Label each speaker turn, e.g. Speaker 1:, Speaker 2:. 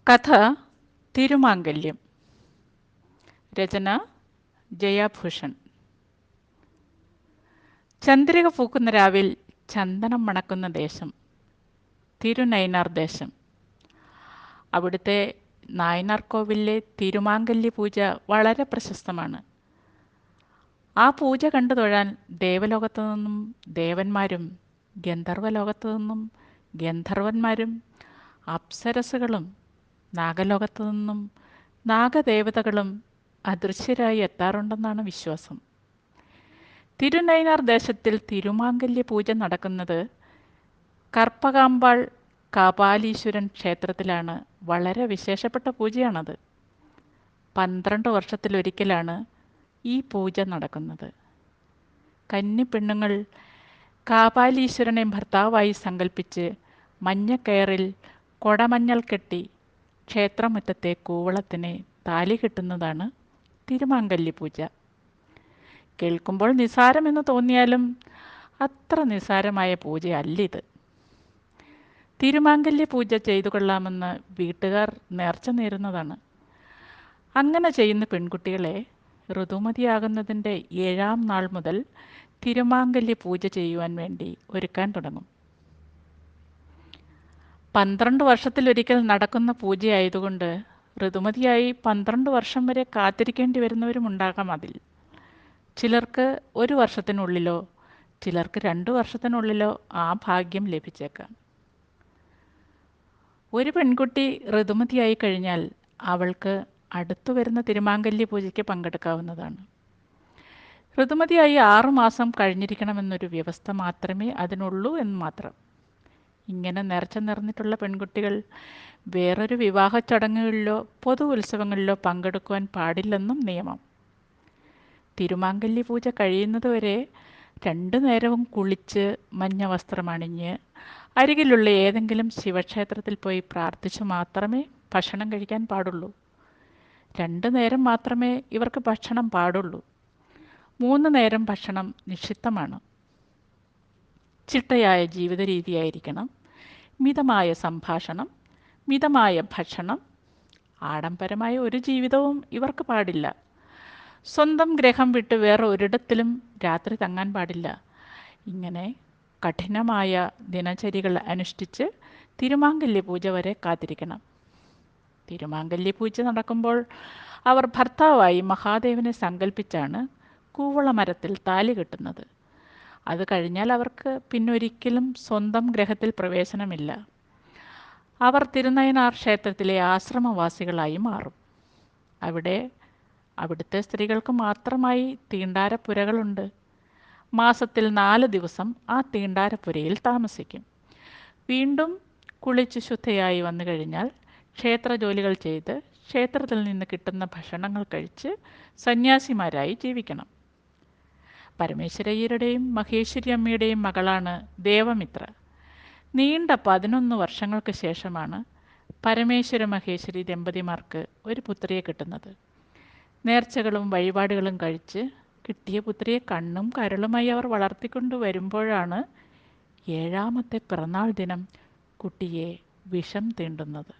Speaker 1: കഥ തിരുമാംഗല്യം. രചന ജയാഭൂഷൺ. ചന്ദ്രിക പൂക്കുന്ന രാവിൽ ചന്ദനം മണക്കുന്ന ദേശം തിരുനൈനാർ ദേശം. അവിടുത്തെ നായനാർ കോവിലിലെ തിരുമാംഗല്യ പൂജ വളരെ പ്രശസ്തമാണ്. ആ പൂജ കണ്ടു തൊഴാൻ ദേവലോകത്തു നിന്നും ദേവന്മാരും ഗന്ധർവലോകത്തു നിന്നും ഗന്ധർവന്മാരും അപ്സരസുകളും നാഗലോകത്തു നിന്നും നാഗദേവതകളും അദൃശ്യരായി എത്താറുണ്ടെന്നാണ് വിശ്വാസം. തിരുനൈനാർ ദേശത്തിൽ തിരുമാംഗല്യ പൂജ നടക്കുന്നത് കർപ്പകാമ്പാൾ കാപാലീശ്വരൻ ക്ഷേത്രത്തിലാണ്. വളരെ വിശേഷപ്പെട്ട പൂജയാണത്. 12 വർഷത്തിലൊരിക്കലാണ് ഈ പൂജ നടക്കുന്നത്. കന്നിപ്പെണ്ണുങ്ങൾ കാപാലീശ്വരനെ ഭർത്താവായി സങ്കല്പിച്ച് മഞ്ഞക്കയറിൽ കൊടമഞ്ഞൾ കെട്ടി ക്ഷേത്രമുറ്റത്തെ കൂവളത്തിന് താലി കെട്ടുന്നതാണ് തിരുമാംഗല്യ പൂജ. കേൾക്കുമ്പോൾ നിസാരമെന്ന് തോന്നിയാലും അത്ര നിസാരമായ പൂജയല്ലിത്. തിരുമാംഗല്യ പൂജ ചെയ്തു കൊള്ളാമെന്ന് വീട്ടുകാർ നേർച്ച നേരുന്നതാണ്. അങ്ങനെ ചെയ്യുന്ന പെൺകുട്ടികളെ ഋതുമതിയാകുന്നതിൻ്റെ 7-ാം നാൾ മുതൽ തിരുമാംഗല്യ പൂജ ചെയ്യുവാൻ വേണ്ടി ഒരുക്കാൻ തുടങ്ങും. 12 വർഷത്തിലൊരിക്കൽ നടക്കുന്ന പൂജയായതുകൊണ്ട് ഋതുമതിയായി 12 വർഷം വരെ കാത്തിരിക്കേണ്ടി വരുന്നവരുമുണ്ടാകാം. അതിൽ ചിലർക്ക് 1 വർഷത്തിനുള്ളിലോ ചിലർക്ക് 2 വർഷത്തിനുള്ളിലോ ആ ഭാഗ്യം ലഭിച്ചേക്കാം. ഒരു പെൺകുട്ടി ഋതുമതിയായി കഴിഞ്ഞാൽ അവൾക്ക് അടുത്തു വരുന്ന തിരുമാംഗല്യ പൂജയ്ക്ക് പങ്കെടുക്കാവുന്നതാണ്. ഋതുമതിയായി 6 മാസം കഴിഞ്ഞിരിക്കണമെന്നൊരു വ്യവസ്ഥ മാത്രമേ അതിനുള്ളൂ എന്ന് മാത്രം. ഇങ്ങനെ നേർച്ച നേർന്നിട്ടുള്ള പെൺകുട്ടികൾ വേറൊരു വിവാഹ ചടങ്ങുകളിലോ പൊതു ഉത്സവങ്ങളിലോ പങ്കെടുക്കുവാൻ പാടില്ലെന്നും നിയമം. തിരുമാംഗല്യ പൂജ കഴിയുന്നതുവരെ 2 നേരവും കുളിച്ച് മഞ്ഞ വസ്ത്രമണിഞ്ഞ് അരികിലുള്ള ഏതെങ്കിലും ശിവക്ഷേത്രത്തിൽ പോയി പ്രാർത്ഥിച്ചു മാത്രമേ ഭക്ഷണം കഴിക്കാൻ പാടുള്ളൂ. 2 നേരം മാത്രമേ ഇവർക്ക് ഭക്ഷണം പാടുള്ളൂ. 3 നേരം ഭക്ഷണം നിഷിദ്ധമാണ്. ചിട്ടയായ ജീവിത രീതിയായിരിക്കണം. മിതമായ സംഭാഷണം, മിതമായ ഭക്ഷണം. ആഡംബരമായ ഒരു ജീവിതവും ഇവർക്ക് പാടില്ല. സ്വന്തം ഗ്രഹം വിട്ട് വേറെ ഒരിടത്തിലും രാത്രി തങ്ങാൻ പാടില്ല. ഇങ്ങനെ കഠിനമായ ദിനചര്യകൾ അനുഷ്ഠിച്ച് തിരുമാംഗല്യ പൂജ വരെ കാത്തിരിക്കണം. തിരുമാംഗല്യ പൂജ നടക്കുമ്പോൾ അവർ ഭർത്താവായി മഹാദേവനെ സങ്കല്പിച്ചാണ് കൂവളമരത്തിൽ താലി കെട്ടുന്നത്. അത് കഴിഞ്ഞാൽ അവർക്ക് പിന്നൊരിക്കലും സ്വന്തം ഗ്രഹത്തിൽ പ്രവേശനമില്ല. അവർ തിരുനൈനാർ ക്ഷേത്രത്തിലെ ആശ്രമവാസികളായി മാറും. അവിടുത്തെ സ്ത്രീകൾക്ക് മാത്രമായി തീണ്ടാരപ്പുരകളുണ്ട്. മാസത്തിൽ 4 ദിവസം ആ തീണ്ടാരപ്പുരയിൽ താമസിക്കും. വീണ്ടും കുളിച്ച് ശുദ്ധയായി വന്നു കഴിഞ്ഞാൽ ക്ഷേത്ര ജോലികൾ ചെയ്ത് ക്ഷേത്രത്തിൽ നിന്ന് കിട്ടുന്ന ഭക്ഷണങ്ങൾ കഴിച്ച് സന്യാസിമാരായി ജീവിക്കണം. പരമേശ്വരയ്യരുടെയും മഹേശ്വരി അമ്മയുടെയും മകളാണ് ദേവമിത്ര. നീണ്ട 11 വർഷങ്ങൾക്ക് ശേഷമാണ് പരമേശ്വര മഹേശ്വരി ദമ്പതിമാർക്ക് ഒരു പുത്രിയെ കിട്ടുന്നത്. നേർച്ചകളും വഴിപാടുകളും കഴിച്ച് കിട്ടിയ പുത്രിയെ കണ്ണും കരളുമായി അവർ വളർത്തിക്കൊണ്ട് വരുമ്പോഴാണ് 7-ാമത്തെ പിറന്നാൾ ദിനം കുട്ടിയെ വിഷം തീണ്ടുന്നത്.